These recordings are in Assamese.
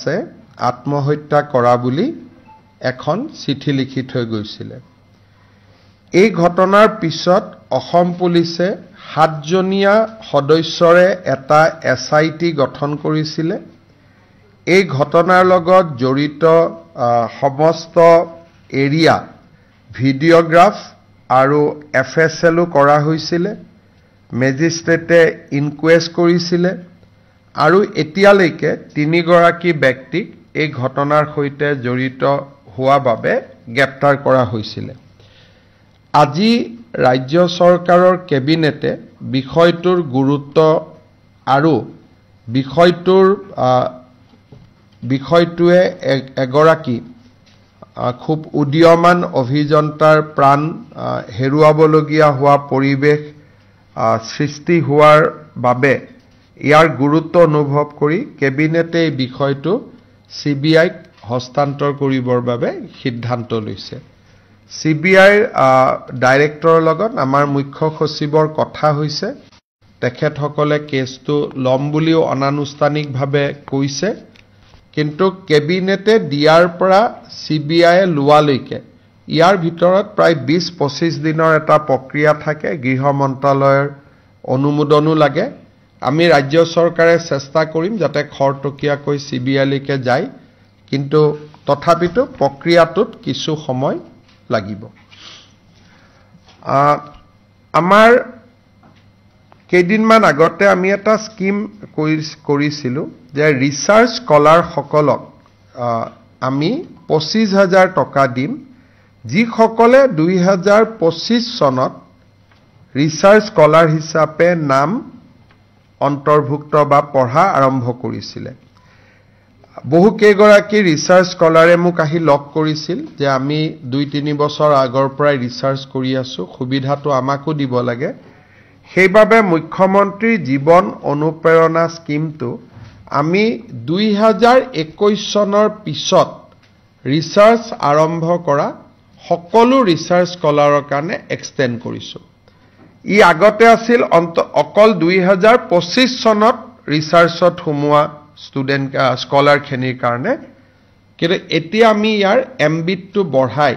আছে আত্মহত্যা কৰা বুলি এখন চিঠি লিখি থৈ গৈছিল। এই ঘটনাৰ পিছত অসম পুলিচে 7জনীয়া সদস্যৰে এটা SIT গঠন কৰিছিল। এই ঘটনাৰ লগত জড়িত সমস্ত এৰিয়া ভিডিঅগ্ৰাফ আৰু FSLও কৰা হৈছিল। মেজিষ্ট্ৰেটে ইনকুৱেষ্ট কৰিছিল আৰু এতিয়ালৈকে 3 গৰাকী ব্যক্তিক এই ঘটনাৰ সৈতে জড়িত হোৱা বাবে গ্ৰেপ্তাৰ কৰা হৈছিল। আজি ৰাজ্য চৰকাৰৰ কেবিনেটে বিষয়টোৰ গুৰুত্ব আৰু বিষয়টোৱে এগৰাকী খুব উদীয়মান অভিযন্তাৰ প্ৰাণ হেৰুৱাবলগীয়া হোৱা পৰিৱেশ সৃষ্টি হোৱাৰ বাবে ইয়াৰ গুৰুত্ব অনুভৱ কৰি কেবিনেটে এই বিষয়টো CBIক হস্তান্তৰ কৰিবৰ বাবে সিদ্ধান্ত লৈছে। CBIৰ ডাইৰেক্টৰৰ লগত আমাৰ মুখ্য সচিবৰ কথা হৈছে। তেখেতসকলে কেছটো ল'ম বুলিও অনানুষ্ঠানিকভাৱে কৈছে, কিন্তু কেবিনেটে দিয়াৰ পৰা CBIয়ে লোৱালৈকে ইয়াৰ ভিতৰত প্ৰায় 20-25 দিনৰ এটা প্ৰক্ৰিয়া থাকে। গৃহ মন্ত্ৰালয়ৰ অনুমোদনো লাগে। আমি ৰাজ্য চৰকাৰে চেষ্টা কৰিম যাতে খৰতকীয়াকৈ CBIলৈকে যায়, কিন্তু তথাপিতো প্ৰক্ৰিয়াটোত কিছু সময় লাগিব। আমাৰ কেইদিনমান আগতে আমি এটা স্কিম কৰিছিলোঁ যে ৰিচাৰ্চ স্কলাৰসকলক আমি 25,000 টকা দিম, যিসকলে 2025 চনত ৰিচাৰ্চ স্কলাৰ হিচাপে নাম অন্তৰ্ভুক্ত বা পঢ়া আৰম্ভ কৰিছিল। বহু কেইগৰাকী ৰিচাৰ্চ স্কলাৰে মোক আহি লগ কৰিছিল যে আমি 2-3 বছৰ আগৰ পৰাই ৰিচাৰ্চ কৰি আছোঁ, সুবিধাটো আমাকো দিব লাগে। সেইবাবে মুখ্যমন্ত্ৰী জীৱন অনুপ্ৰেৰণা স্কিমটো আমি 2021 চনৰ পিছত ৰিচাৰ্চ আৰম্ভ কৰা সকলো ৰিচাৰ্চ স্কলাৰৰ কাৰণে এক্সটেণ্ড কৰিছোঁ। ই আগতে আছিল অকল 2025 চনত ৰিচাৰ্চত সোমোৱা স্কলাৰখিনিৰ কাৰণে, কিন্তু এতিয়া আমি ইয়াৰ এমবিটটো বঢ়াই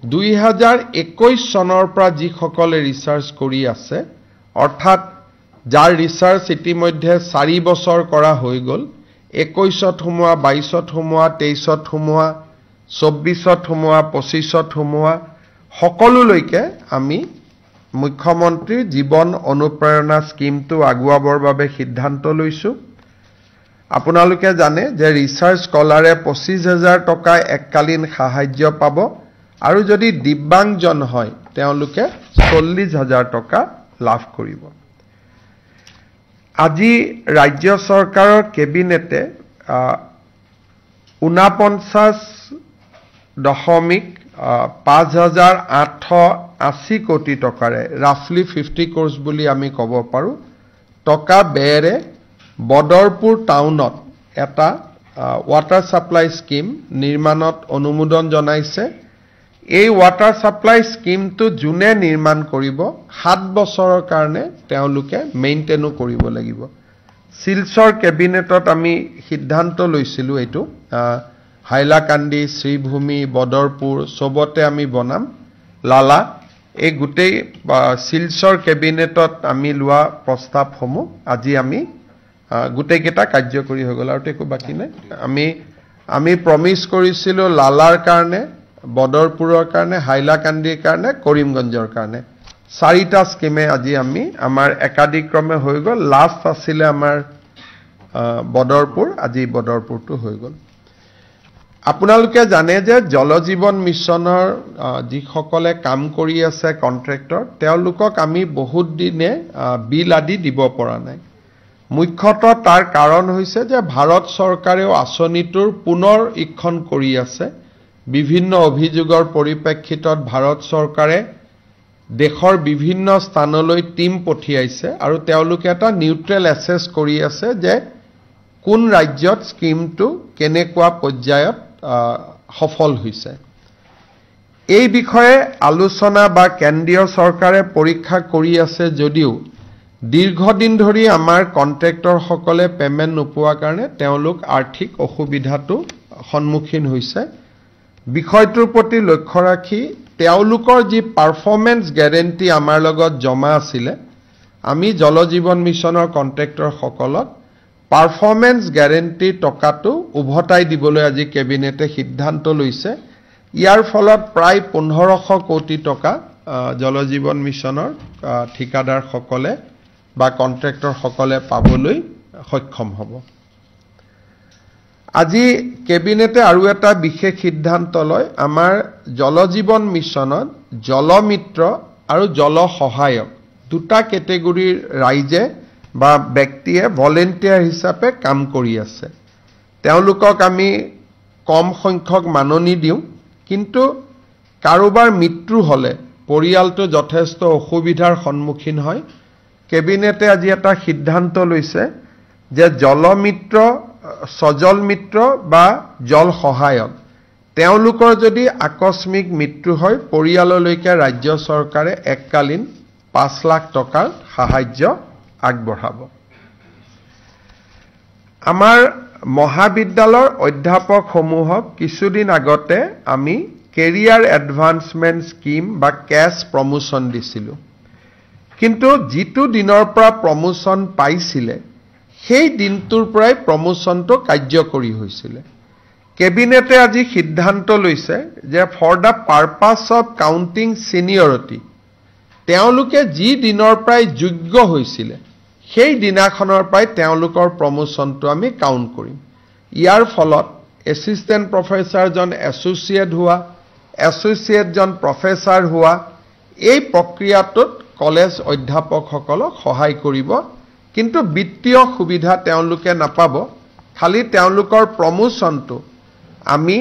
2021 চনৰ পৰা যিসকলে ৰিচাৰ্চ কৰি আছে, অৰ্থাৎ যাৰ ৰিচাৰ্চ ইতিমধ্যে 4 বছৰ কৰা হৈ গ'ল, 21ত সোমোৱা, 22ত সোমোৱা, 23ত সোমোৱা, 24ত সোমোৱা, 25ত সোমোৱা, সকলোলৈকে আমি মুখ্যমন্ত্ৰীৰ জীৱন অনুপ্ৰেৰণা স্কিমটো আগুৱাবৰ বাবে সিদ্ধান্ত লৈছোঁ। আপোনালোকে জানে যে ৰিচাৰ্চ স্কলাৰে 25,000 টকা এককালীন সাহায্য পাব আৰু যদি দিব্যাংগজন হয় তেওঁলোকে 40,000 টকা লাভ কৰিব। আজি ৰাজ্য চৰকাৰৰ কেবিনেটে 49.5880 কোটি টকাৰে ৰাফলি 50 crores বুলি আমি ক'ব পাৰোঁ টকা ব্যয়েৰে বদৰপুৰ টাউনত এটা ৱাটাৰ ছাপ্লাই স্কিম নিৰ্মাণত অনুমোদন জনাইছে। এই ৱাটাৰ ছাপ্লাই স্কিমটো যোনে নিৰ্মাণ কৰিব 7 বছৰৰ কাৰণে তেওঁলোকে মেইনটেইনো কৰিব লাগিব। শিলচৰ কেবিনেটত আমি সিদ্ধান্ত লৈছিলোঁ এইটো হাইলাকান্দি, শ্ৰীভূমি, বদৰপুৰ চবতে আমি বনাম লালা। এই গোটেই শিলচৰ কেবিনেটত আমি লোৱা প্ৰস্তাৱসমূহ আজি আমি গোটেইকেইটা কাৰ্যকৰী হৈ গ'ল আৰু একো বাকী নাই। আমি প্ৰমিছ কৰিছিলোঁ লালাৰ কাৰণে, বদৰপুৰৰ কাৰণে, হাইলাকান্দিৰ কাৰণে, কৰিমগঞ্জৰ কাৰণে 4টা স্কিমে আজি আমাৰ একাধিক্ৰমে হৈ গ'ল। লাষ্ট আছিলে আমাৰ বদৰপুৰ, আজি বদৰপুৰটো হৈ গ'ল। আপোনালোকে জানে যে জল জীৱন মিছনৰ যিসকলে কাম কৰি আছে কণ্ট্ৰেক্টৰ, তেওঁলোকক আমি বহুত দিনে বিল আদি দিব পৰা নাই। মুখ্যতঃ তাৰ কাৰণ হৈছে যে ভাৰত চৰকাৰেও আঁচনিটোৰ পুনৰ ইক্ষণ কৰি আছে। বিভিন্ন অভিযোগৰ পৰিপ্ৰেক্ষিতত ভাৰত চৰকাৰে দেশৰ বিভিন্ন স্থানলৈ টিম পঠিয়াইছে আৰু তেওঁলোকে এটা নিউট্ৰেল এছেছ কৰি আছে যে কোন ৰাজ্যত স্কিমটো কেনেকুৱা পৰ্যায়ত সফল হৈছে। এই বিষয়ে আলোচনা বা কেন্দ্ৰীয় চৰকাৰে পৰীক্ষা কৰি আছে যদিও দীৰ্ঘদিন ধৰি আমাৰ কন্ট্ৰেক্টৰসকলে পেমেন্ট নোপোৱাৰ কাৰণে তেওঁলোক আৰ্থিক অসুবিধাটো সন্মুখীন হৈছে বিষয়টোৰ প্ৰতি লক্ষ্য ৰাখি তেওঁলোকৰ যি পাৰফৰ্মেন্স গ্যাৰেন্টি আমাৰ লগত জমা আছিলে আমি জল জীৱন মিছনৰ কন্ট্ৰেক্টৰসকলক পাৰফৰ্মেন্স গ্যাৰেন্টি টকাটো উভতাই দিবলৈ আজি কেবিনেটে সিদ্ধান্ত লৈছে ইয়াৰ ফলত প্ৰায় 1500 কোটি টকা জল জীৱন মিছনৰ ঠিকাদাৰসকলে বা কন্ট্ৰেক্টৰসকলে পাবলৈ সক্ষম হ'ব আজি কেবিনেটে আৰু এটা বিশেষ সিদ্ধান্ত লয় আমাৰ জল জীৱন মিছনত জলমিত্ৰ আৰু জল সহায়ক দুটা কেটেগৰীৰ ৰাইজে বা ব্যক্তিয়ে ভলেন্টিয়াৰ হিচাপে কাম কৰি আছে তেওঁলোকক আমি কম সংখ্যক মাননি দিওঁ কিন্তু কাৰোবাৰ মৃত্যু হলে পৰিয়ালটো যথেষ্ট অসুবিধাৰ সন্মুখীন হয় কেবিনেটে আজি এটা সিদ্ধান্ত লৈছে যে জলমিত্ৰ সজল মিত্ৰ বা জল সহায়ক তেওঁলোকৰ যদি আকস্মিক মৃত্যু হয় পৰিয়াললৈকে ৰাজ্য চৰকাৰে এককালীন 5 লাখ টকাৰ সাহায্য আগবঢ়াব আমাৰ মহাবিদ্যালয়ৰ অধ্যাপকসমূহক কিছুদিন আগতে আমি কেৰিয়াৰ এডভান্সমেন্ট স্কিম বা কেছ প্ৰমোশন দিছিলো কিন্তু যিটো দিনৰ পৰা প্ৰমোশন পাইছিলে সেই দিনটোৰ পৰাই প্ৰমোশনটো কাৰ্যকৰী হৈছিল কেবিনেটে আজি সিদ্ধান্ত লৈছে যে for the purpose of counting seniority তেওঁলোকে যি দিনৰ পৰাই যোগ্য হৈছিল সেই দিনাখনৰ পৰাই তেওঁলোকৰ প্ৰমোশনটো আমি কাউন্ট কৰিম ইয়াৰ ফলত এসিস্ট্যান্ট প্ৰফেসৰ জন এসোসিয়েট হোৱা এসোসিয়েট জন প্ৰফেসৰ হোৱা এই প্ৰক্ৰিয়াটোত কলেজ অধ্যাপকসকলক সহায় কৰিব কিন্তু বিত্তীয় সুবিধা তেওঁলোকে নাপাব খালি তেওঁলোকৰ প্ৰমোশনটো আমি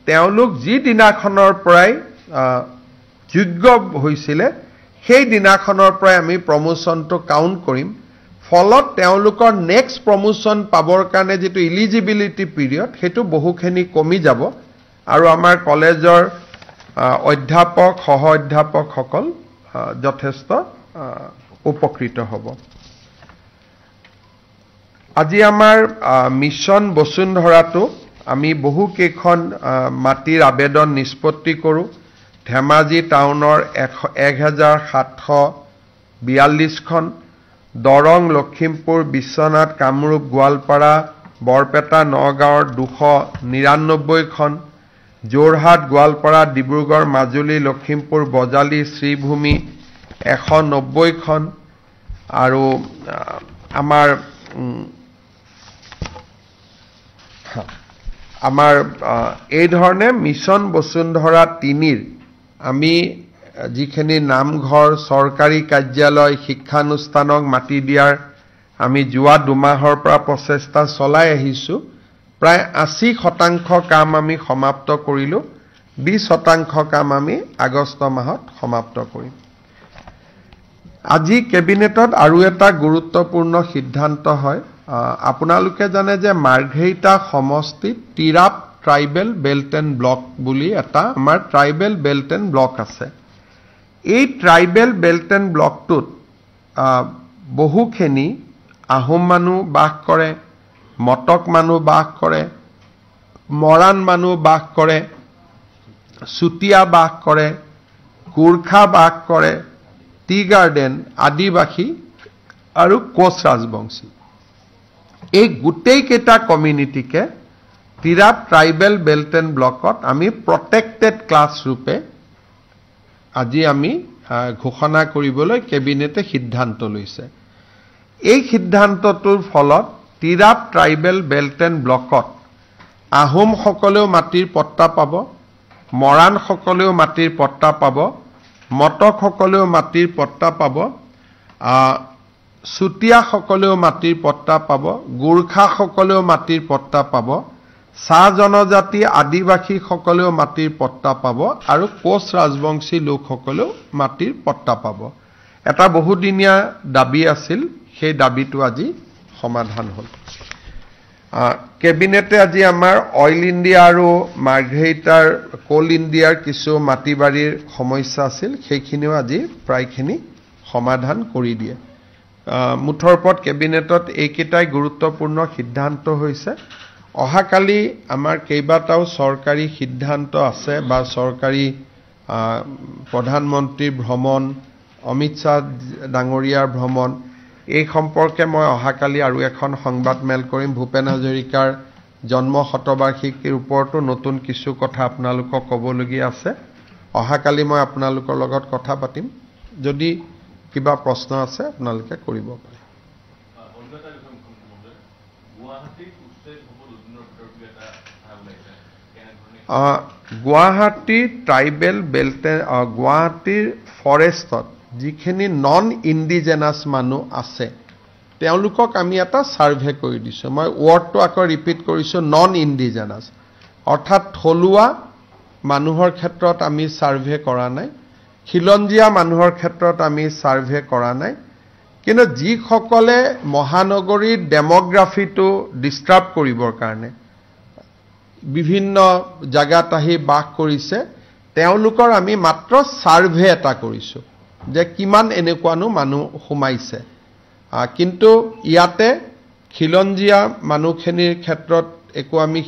তেওঁলোক যি দিনাখনৰ পৰাই যোগ্য হৈছিল সেই দিনাখনৰ পৰাই আমি প্ৰমোশনটো কাউন্ট কৰিম ফলত তেওঁলোকৰ নেক্সট প্ৰমোশন পাবৰ কাৰণে যেটো এলিজিবিলিটি পিৰিয়ড হেতু বহুখিনি কমি যাব আৰু আমাৰ কলেজৰ অধ্যাপক সহ অধ্যাপকসকল যথেষ্ট উপকৃত হ'ব আজি আমাৰ মিছন বসুন্ধৰাটো আমি বহু কেইখন মাটিৰ আবেদন নিষ্পত্তি কৰো ধেমাজি টাউনৰ 1742 খন দৰং লখিমপুৰ বিশ্বনাথ কামৰূপ গোৱালপাৰা বৰপেটা নগাঁৱৰ 299 খন যোৰহাট গোৱালপাৰা ডিব্ৰুগড় মাজুলী লখিমপুৰ বজালী শ্ৰীভূমি 190 খন আৰু আমাৰ এই ধৰণে মিছন বসুন্ধৰা 3 আমি যিখিনি নামঘৰ চৰকাৰী কাৰ্যালয় শিক্ষানুষ্ঠানক মাটি দিয়াৰ আমি যোৱা দুমাহৰ পৰা প্ৰচেষ্টা চলাই আহিছো প্ৰায় 80% কাম আমি সমাপ্ত কৰিলো 20% কাম আমি আগষ্ট মাহত সমাপ্ত কৰিম আজি কেবিনেটত আৰু এটা গুৰুত্বপূৰ্ণ সিদ্ধান্ত হয় আপোনালোকে জানে যে মাৰ্ঘেৰিটা সমষ্টিত Tirap tribal belt and block বুলি এটা আমাৰ ট্ৰাইবেল বেল্ট এণ্ড ব্লক আছে এই ট্ৰাইবেল বেল্ট এণ্ড ব্লকটোত বহুখিনি আহোম মানুহ বাস কৰে মটক মানুহ বাস কৰে মৰাণ মানুহ বাস কৰে চুতীয়া বাস কৰে গোৰ্খা বাস কৰে টি গাৰ্ডেন আদিবাসী আৰু কোচ ৰাজবংশী এই গোটেই কেইটা কমিউনিটিকে তিৰাপ ট্ৰাইবেল বেল্ট এণ্ড ব্লকত আমি প্ৰটেক্টেড ক্লাছ ৰূপে আজি আমি ঘোষণা কৰিবলৈ কেবিনেটে সিদ্ধান্ত লৈছে এই সিদ্ধান্তটোৰ ফলত তিৰাপ ট্ৰাইবেল বেল্ট এণ্ড ব্লকত আহোম সকলেও মাটিৰ পট্টা পাব মৰাণ সকলেও মাটিৰ পট্টা পাব মটক সকলেও মাটিৰ পট্টা পাব চুতীয়া সকলেও মাটিৰ পট্টা পাব গোৰ্খা সকলেও মাটিৰ পট্টা পাব চাহ জনজাতি আদিবাসী সকলেও মাটিৰ পট্টা পাব আৰু কোচ ৰাজবংশী লোকসকলেও মাটিৰ পট্টা পাব এটা বহুদিনীয়া দাবী আছিল সেই দাবীটো আজি সমাধান হ'ল কেবিনেটে আজি আমাৰ অইল ইণ্ডিয়া আৰু মাৰ্ঘেৰিটাৰ কোল ইণ্ডিয়াৰ কিছু মাটিবাৰীৰ সমস্যা আছিল সেইখিনিও আজি প্ৰায়খিনি সমাধান কৰি দিয়ে মুঠৰ ওপৰত কেবিনেটত এইকেইটাই গুৰুত্বপূৰ্ণ সিদ্ধান্ত হৈছে অহাকালি আমাৰ কেইবাটাও চৰকাৰী সিদ্ধান্ত আছে বা চৰকাৰী প্ৰধানমন্ত্ৰীৰ ভ্ৰমণ অমিত শ্বাহ ডাঙৰীয়াৰ ভ্ৰমণ এই সম্পৰ্কে মই অহাকালি আৰু এখন সংবাদমেল কৰিম ভূপেন হাজৰিকাৰ জন্ম শতবাৰ্ষিকীৰ ওপৰতো নতুন কিছু কথা আপোনালোকক ক'বলগীয়া আছে অহাকালি মই আপোনালোকৰ লগত কথা পাতিম যদি কিবা প্ৰশ্ন আছে আপোনালোকে কৰিব পাৰে গুৱাহাটী ট্ৰাইবেল বেল্টে গুৱাহাটীৰ ফৰেষ্টত যিখিনি নন ইণ্ডিজেনাছ মানুহ আছে তেওঁলোকক আমি এটা সাৰ্ভে কৰি দিছো মই ওয়াৰ্ডটো আকৌ ৰিপিট কৰিছো নন ইণ্ডিজেনাছ অৰ্থাৎ থলুৱা মানুহৰ ক্ষেত্ৰত আমি সাৰ্ভে কৰা নাই খিলঞ্জিয়া মানুহৰ ক্ষেত্ৰত আমি সাৰ্ভে কৰা নাই কিন্তু যিসকলে মহানগৰীৰ ডেমোগ্ৰাফিটো ডিস্টাৰ্ব কৰিবৰ কাৰণে বিভিন্ন জায়গাত আহি বাস কৰিছে তেওঁলোকৰ আমি মাত্ৰ সাৰ্ভে এটা কৰিছো যে কিমান এনেকুৱানো মানুহ সোমাইছে কিন্তু ইয়াতে খিলঞ্জিয়া মানুহখিনিৰ ক্ষেত্ৰত একো আমি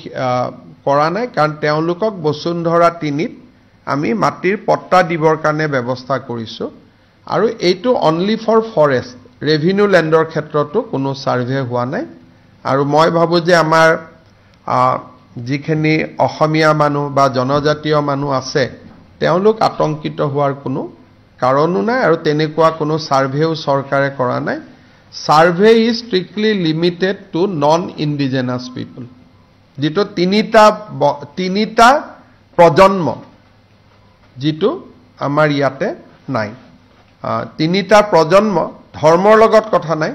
কৰা নাই কাৰণ তেওঁলোকক বসুন্ধৰা 3ত আমি মাটিৰ পট্টা দিবৰ কাৰণে ব্যৱস্থা কৰিছো আৰু এইটো অনলি ফৰ ফৰেষ্ট ৰেভিনিউ ল্যান্ডৰ ক্ষেত্ৰতো কোনো সাৰ্ভে হোৱা নাই আৰু মই ভাবো যে আমাৰ যিখিনি অসমীয়া মানুহ বা জনজাতীয় মানুহ আছে তেওঁলোক আতংকিত হোৱাৰ কোনো কাৰণো নাই আৰু তেনেকুৱা কোনো সাৰ্ভেও চৰকাৰে কৰা নাই survey is strictly limited to non indigenous people যেটো তিনিটা প্ৰজন্ম যেটো আমাৰ ইয়াতে নাই তিনিটা প্ৰজন্ম ধৰ্মৰ লগত কথা নাই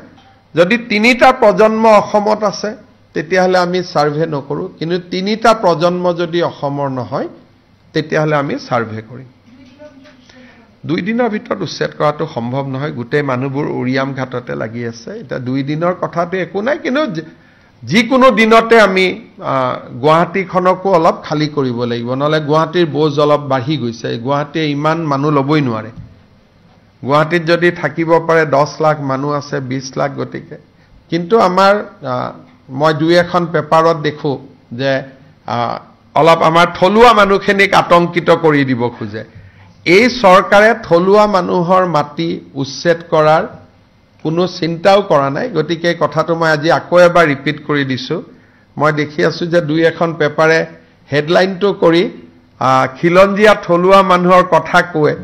যদি তিনিটা প্ৰজন্ম অসমত আছে তেতিয়াহলে আমি সাৰ্ভে নকৰো কিন্তু তিনিটা প্ৰজন্ম যদি অসমৰ নহয় তেতিয়াহলে আমি সাৰ্ভে কৰিম 2 দিনৰ ভিতৰত উচ্ছেদ কৰাটো সম্ভৱ নহয় গুটেই মানুহবোৰ উৰিয়াম ঘাটতে লাগি আছে এটা 2 দিনৰ কথাটো একো নাই কিন্তু যিকোনো দিনতে আমি গুৱাহাটীখনকো অলপ খালি কৰিব লাগিব নহলে গুৱাহাটীৰ বোজ অলপ বাঢ়ি গৈছে গুৱাহাটীয়ে ইমান মানুহ লবই নোৱাৰে গুৱাহাটীত যদি থাকিব পাৰে 10 লাখ মানুহ আছে 20 লাখ গতিকে কিন্তু আমাৰ মই দুই এখন পেপাৰত দেখো যে অলপ আমাৰ থলুৱা মানুহখিনিক আতংকিত কৰি দিব খোজে এই চৰকাৰে থলুৱা মানুহৰ মাটি উচ্ছেদ কৰাৰ কোনো চিন্তাও কৰা নাই গতিকে কথাটো মই আজি আকৌ এবাৰ ৰিপিট কৰি দিছো মই দেখি আছো যে দুই এখন পেপাৰে হেডলাইনটো কৰি খিলঞ্জিয়া থলুৱা মানুহৰ কথা কয়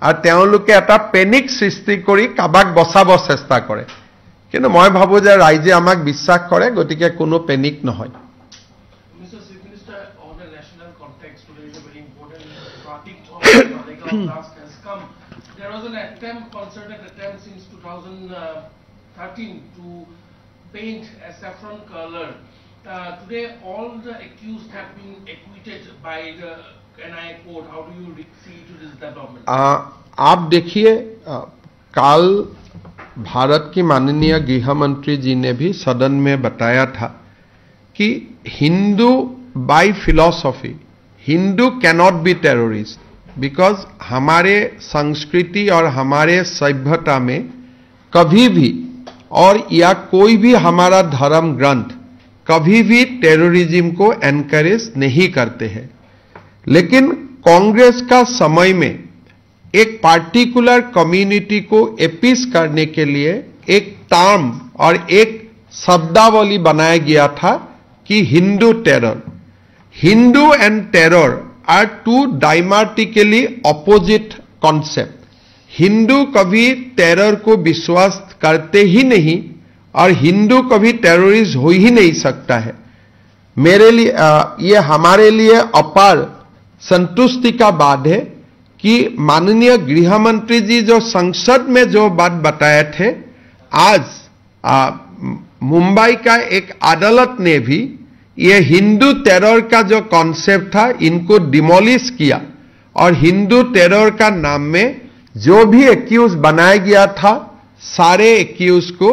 আৰু তেওঁলোকে এটা পেনিক সৃষ্টি কৰি কাবাক বচাব চেষ্টা কৰে কিন্তু মই ভাবো যে ৰাইজে আমাক বিশ্বাস কৰে গতিকে কোনো পেনিক নহয় Mr. Chief Minister, on the national context, today is a very important topic of task has come. There was an attempt, concerted attempt since 2013 to paint a saffron color. Today, all the accused have been acquitted by the NIA court. How do you see to this development? आप देखिए कल भारत की माननीय गृह मंत्री जी ने भी सदन में बताया था कि Hindu by philosophy Hindu cannot be terrorist because हमारे संस्कृति और हमारे सभ्यता में कभी भी और या कोई भी हमारा धर्म ग्रंथ कभी भी टेररिज्म को एनकरेज नहीं करते हैं लेकिन कांग्रेस का समय में एक पार्टिकुलर कम्युनिटी को एपीस करने के लिए एक टर्म और एक शब्दावली बनाया गया था कि Hindu terror Hindu and terror are two diametrically opposite concept Hindu कभी टेरर को विश्वास करते ही नहीं और हिंदू कभी टेररिस्ट हो ही नहीं सकता है मेरे लिए ये हमारे लिए अपार संतुष्टि का बात है कि माननीय गृह मंत्री जी जो संसद में जो बात बताए थे आज मुंबई का एक अदालत ने भी ये हिंदू टेरर का जो कॉन्सेप्ट था इनको डिमोलिश किया और हिंदू टेरर का नाम में जो भी एक्यूज बनाया गया था सारे एक्यूज को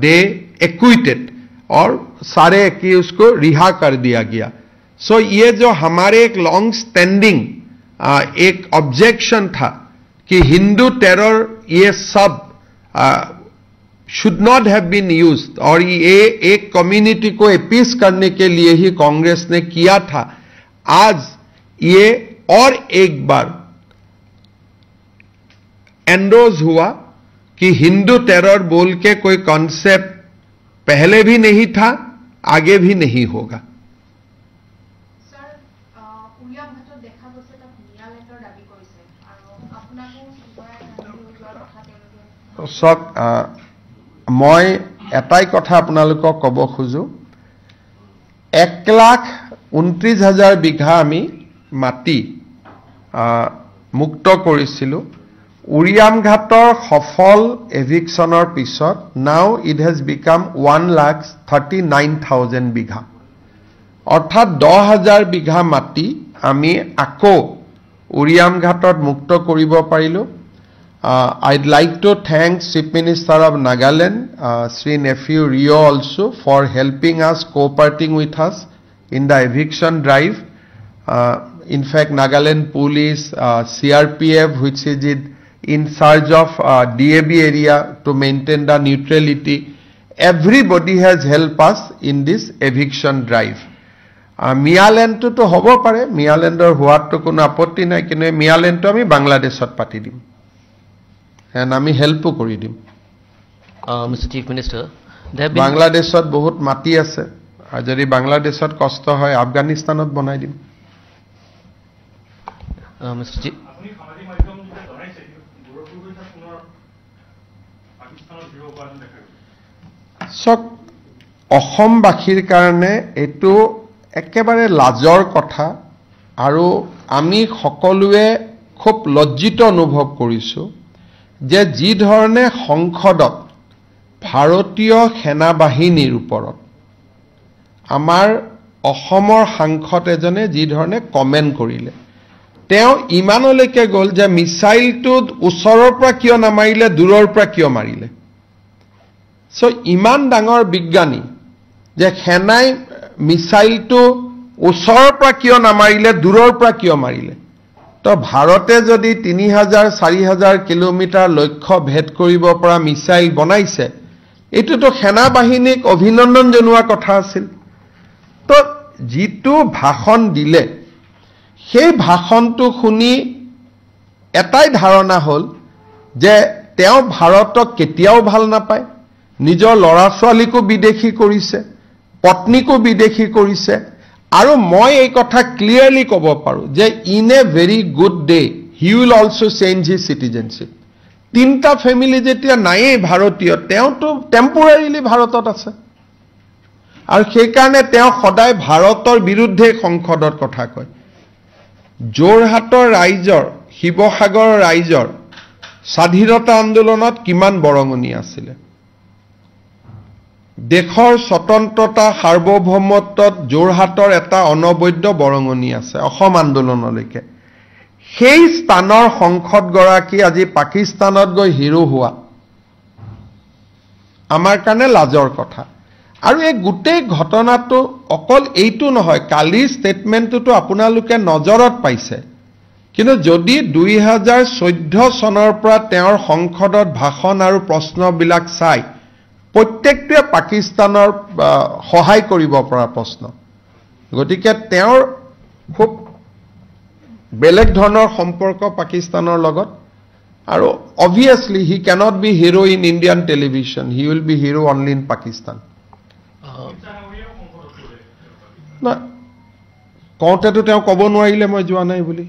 दे एक्विटेड और सारे एक्यूज को रिहा कर दिया गया सो ये जो हमारे एक लॉन्ग स्टैंडिंग एक ऑब्जेक्शन था कि हिंदू टेरर ये सब should not have been used और ये एक कम्युनिटी को अपीस करने के लिए ही कांग्रेस ने किया था। आज ये और एक बार एंडोज हुआ कि हिंदू टेरर बोल के कोई कॉन्सेप्ट पहले भी नहीं था, आगे भी नहीं होगा। সক মই এটাই কথা আপোনালোকক ক'ব খোজো, 1,29,000 বিঘা আমি মাটি মুক্ত কৰিছিলোঁ উৰিয়াম ঘাটৰ সফল এভিকশ্যনৰ পিছত। নাও ইট হেজ বিকাম 1,39,000 বিঘা, অৰ্থাৎ 10,000 বিঘা মাটি আমি আকৌ উৰিয়াম ঘাটত মুক্ত কৰিব পাৰিলোঁ। I'd like to thank Chief Minister of Nagaland, Sri Nephew Rio also for helping us, cooperating with us in the eviction drive. In fact, Nagaland Police, CRPF, which is in charge of DAB area to maintain the neutrality, everybody has helped us in this eviction drive. Mialand to hobo pare, Mialander huat to kono apotti nai, kinu Mialand to ami Bangladeshot pati dim. And আমি হেল্পও কৰি দিম। Mr. Chief Minister, বাংলাদেশত বহুত মাটি আছে, আৰু যদি বাংলাদেশত কষ্ট হয় আফগানিস্তানত বনাই দিম। Mr. Chief, সক অসমবাসীৰ কাৰণে এইটো একেবাৰে লাজৰ কথা, আৰু আমি সকলোৱে খুব লজ্জিত অনুভৱ কৰিছোঁ যে যি ধৰণে সংসদত ভাৰতীয় সেনাবাহিনীৰ ওপৰত আমাৰ অসমৰ সাংসদ এজনে যি ধৰণে কমেণ্ট কৰিলে, তেওঁ ইমানলৈকে গ'ল যে মিছাইলটো ওচৰৰ পৰা কিয় নামাৰিলে, দূৰৰ পৰা কিয় মাৰিলে। ইমান ডাঙৰ বিজ্ঞানী যে সেনাই মিছাইলটো ওচৰৰ পৰা কিয় নামাৰিলে, দূৰৰ পৰা কিয় মাৰিলে। তো ভাৰতে যদি 3,000-4,000 কিলোমিটাৰ লক্ষ্য ভেদ কৰিব পৰা মিছাইল বনাইছে, এইটোতো সেনাবাহিনীক অভিনন্দন জনোৱা কথা আছিল। তো যিটো ভাষণ দিলে, সেই ভাষণটো শুনি এটাই ধাৰণা হ'ল যে তেওঁ ভাৰতক কেতিয়াও ভাল নাপায়, নিজৰ ল'ৰা ছোৱালীকো বিদেশী কৰিছে, পত্নীকো বিদেশী কৰিছে। আৰু মই এই কথা ক্লিয়াৰলি ক'ব পাৰোঁ যে in a very good day he will also change his citizenship. 3টা ফেমিলি যেতিয়া নায়েই ভাৰতীয়, তেওঁতো টেম্পৰাৰীলি ভাৰতত আছে, আৰু সেইকাৰণে তেওঁ সদায় ভাৰতৰ বিৰুদ্ধে সংসদৰ কথা কয়। যোৰহাটৰ ৰাইজৰ, শিৱসাগৰৰ ৰাইজৰ স্বাধীনতা আন্দোলনত কিমান বৰঙণি আছিলে, দেশৰ স্বতন্ত্ৰতা সাৰ্বভৌমত্বত যোৰহাটৰ এটা অনবদ্য বৰঙণি আছে অসম আন্দোলনলৈকে। সেই স্থানৰ সংসদগৰাকী আজি পাকিস্তানত গৈ হিৰো হোৱা আমাৰ কাৰণে লাজৰ কথা। আৰু এই গোটেই ঘটনাটো অকল এইটো নহয়, কালিৰ ষ্টেটমেণ্টটোতো আপোনালোকে নজৰত পাইছে, কিন্তু যদি 2014 চনৰ পৰা তেওঁৰ সংসদত ভাষণ আৰু প্ৰশ্নবিলাক চাই, প্ৰত্যেকটোৱে পাকিস্তানৰ সহায় কৰিব পৰা প্ৰশ্ন। গতিকে তেওঁৰ খুব বেলেগ ধৰণৰ সম্পৰ্ক পাকিস্তানৰ লগত, আৰু obviously he cannot be hero in Indian television, he will be hero only in Pakistan. কওঁতেতো তেওঁ ক'ব নোৱাৰিলে মই যোৱা নাই বুলি,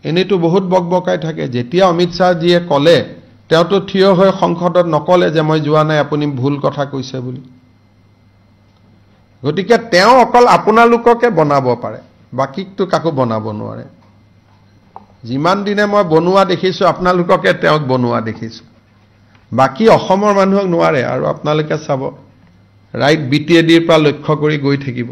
এনেইতো বহুত বকবকাই থাকে। যেতিয়া অমিত শ্বাহজীয়ে ক'লে, তেওঁতো থিয় হৈ সংসদত নকলে যে মই যোৱা নাই, আপুনি ভুল কথা কৈছে বুলি। গতিকে তেওঁ অকল আপোনালোককে বনাব পাৰে, বাকীকতো কাকো বনাব নোৱাৰে। যিমান দিনে মই বনোৱা দেখিছোঁ, আপোনালোককে তেওঁক বনোৱা দেখিছোঁ, বাকী অসমৰ মানুহক নোৱাৰে। আৰু আপোনালোকে চাব, ৰাইট BTADৰ পৰা লক্ষ্য কৰি গৈ থাকিব,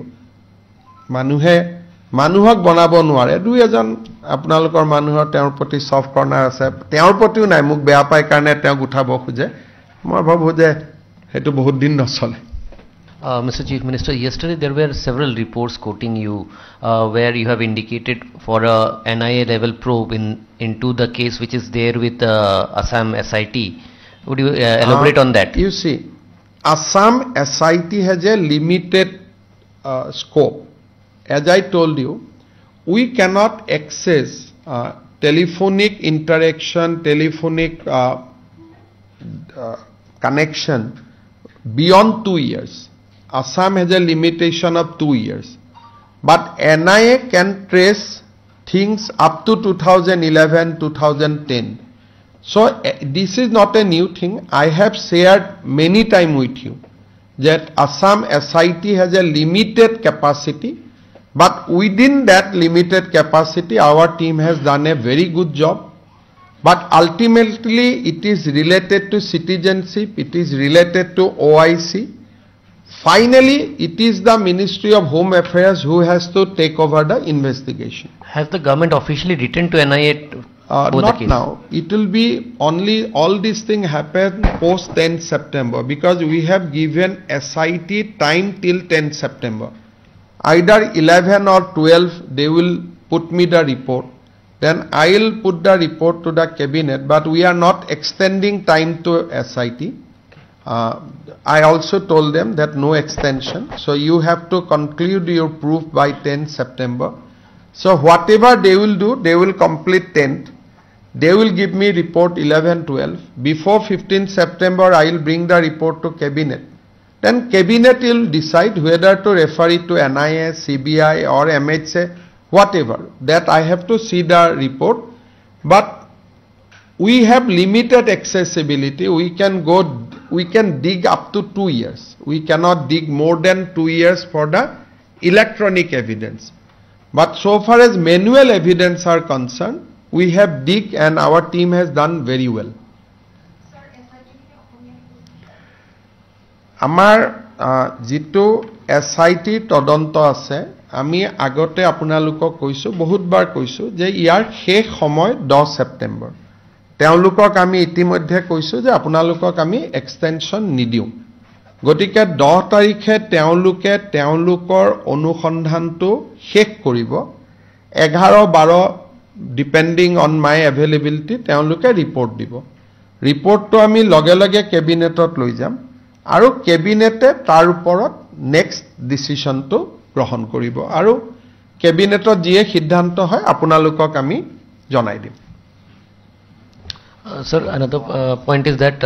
মানুহক বনাব নোৱাৰে। 2-এজন আপোনালোকৰ মানুহৰ তেওঁৰ প্ৰতি ছফ্ট কৰ্ণাৰ আছে, তেওঁৰ প্ৰতিও নাই, মোক বেয়া পায় কাৰণে তেওঁক উঠাব খোজে। মই ভাবোঁ যে সেইটো বহুত দিন নচলে। Mr. Chief Minister, yesterday there were several reports quoting you where you have indicated for a NIA level probe into the case which is there with Assam SIT, Would you elaborate on that? You see, Assam SIT has a limited scope. As I told you, we cannot access telephonic interaction, telephonic connection beyond 2 years. Assam has a limitation of 2 years. But NIA can trace things up to 2011, 2010. So this is not a new thing. I have shared many times with you that Assam SIT has a limited capacity, but within that limited capacity our team has done a very good job. But ultimately it is related to citizenship, it is related to OIC. Finally, it is the Ministry of Home Affairs who has to take over the investigation. Has the government officially written to NIA for the Not case? now. It will be only, all these things happen post 10 September because we have given SIT time till 10 September. Either 11 or 12 they will put me the report. Then I will put the report to the cabinet, but we are not extending time to SIT. I also told them that no extension. So you have to conclude your proof by 10 September. So whatever they will do, they will complete 10th. They will give me report 11, 12. Before 15 September, I will bring the report to cabinet. Then cabinet will decide whether to refer it to NIA, CBI or MHA, whatever. That I have to see the report. But we have limited accessibility. We can dig up to 2 years. We cannot dig more than 2 years for the electronic evidence. But so far as manual evidence are concerned, we have dig and our team has done very well. আমাৰ যেটো SIT তদন্ত আছে আমি আগতে আপোনালোকক কৈছো বহুতবাৰ কৈছো যে ইয়াৰ শেষ সময় 10 সেপ্টেম্বৰ তেওঁলোকক আমি ইতিমধ্যে কৈছো যে আপোনালোকক আমি এক্সটেনশন নিদিও গতিকে 10 তাৰিখে তেওঁলোকে তেওঁলোকৰ অনুসন্ধানটো শেষ কৰিব 11 12 ডিপেন্ডিং অন মাই এভেইলেবিলিটি তেওঁলোকে ৰিপৰ্ট দিব ৰিপৰ্টটো আমি লগে লগে কেবিনেটত লৈ যাম আৰু কেবিনেটে তাৰ ওপৰত নেক্সট ডিসিশনটো গ্ৰহণ কৰিব আৰু কেবিনেটত যিয়ে সিদ্ধান্ত হয় আপোনালোকক আমি জনাই দিম Sir, another point is that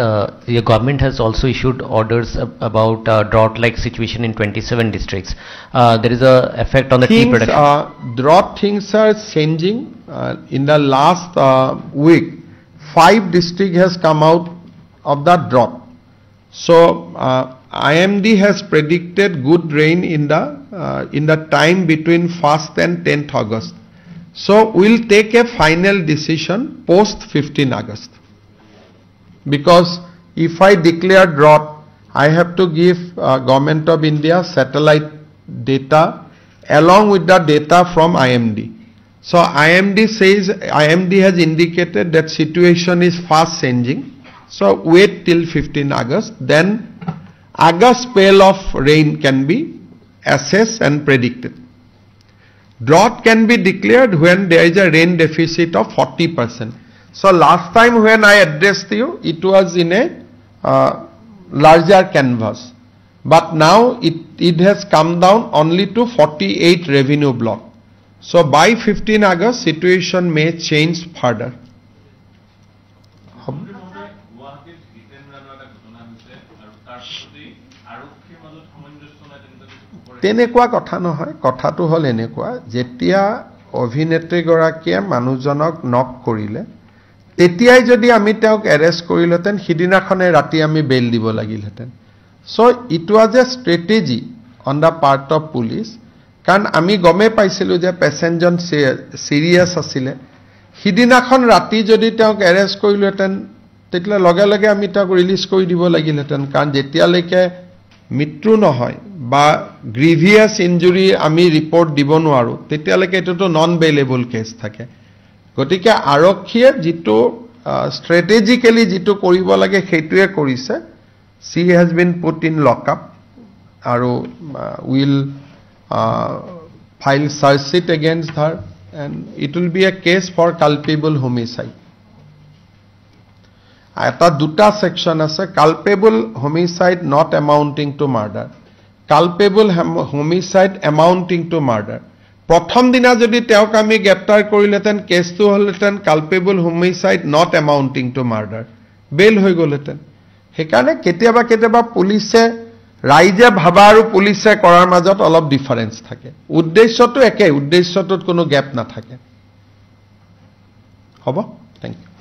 your government has also issued orders about drought-like situation in 27 districts. There is a effect on the tea production. Drought things are changing. In the last week, 5 districts has come out of the drought. So IMD has predicted good rain in the time between 1st and 10th August. So we'll take a final decision post 15 August. Because if I declare drought, I have to give Government of India satellite data along with the data from IMD. So IMD has indicated that situation is fast changing. So wait till 15 August. Then August spell of rain can be assessed and predicted. Drought can be declared when there is a rain deficit of 40%. So last time when I addressed you, it was in a larger canvas. But now it has come down only to 48 revenue block. So by 15 August, situation may change further. তেনেকুৱা কথা নহয় কথাটো হল এনেকুৱা যেতিয়া অভিনেত্ৰী গৰাকীয়ে মানুহজনক নক কৰিলে তেতিয়াই যদি আমি তেওঁক এৰেষ্ট কৰিলতেন হিদিনাখনে ৰাতি আমি বেল দিব লাগিলহেতেন so it was a strategy on the part of police কাৰণ আমি গমে পাইছিলো যে পেসেঞ্জন সিৰিয়াস আছিল হিদিনাখন ৰাতি যদি তেওঁক এৰেষ্ট কৰিলতেন তেতিয়া লগে লগে আমি তেওঁক ৰিলিজ কৰি দিব লাগিলহেতেন কাৰণ যেতিয়ালৈকে মৃত্যু নহয় বা গ্ৰিভিয়াস ইনজুৰি আমি ৰিপোৰ্ট দিব নোৱাৰো তেতিয়ালৈকে এটো নন বেইলেবল কেস থাকে গতিকে আৰক্ষীয়ে যেটো স্ট্ৰেটেজিক্যালি যেটো কৰিব লাগে সেইটোৱে কৰিছে she has been put in lockup আৰু will file charge sheet against her and it will be a case for culpable homicide এটা দুটা সেকশন আছে culpable homicide not amounting to murder culpable homicide amounting to murder প্ৰথম দিনা যদি তেওঁক আমি গ্ৰেপ্তাৰ কৰিলেতেন কেছটো হলতেন culpable homicide not amounting to murder bail হৈ গলতেন সেইকাৰণে কেতিয়াবা পুলিচে ৰাইজে ভাবা আৰু পুলিচে কৰাৰ মাজত অলপ ডিফাৰেন্স থাকে উদ্দেশ্যটো একে উদ্দেশ্যটোত কোনো গ্যাপ নাথাকে হ'ব থ্যাংক ইউ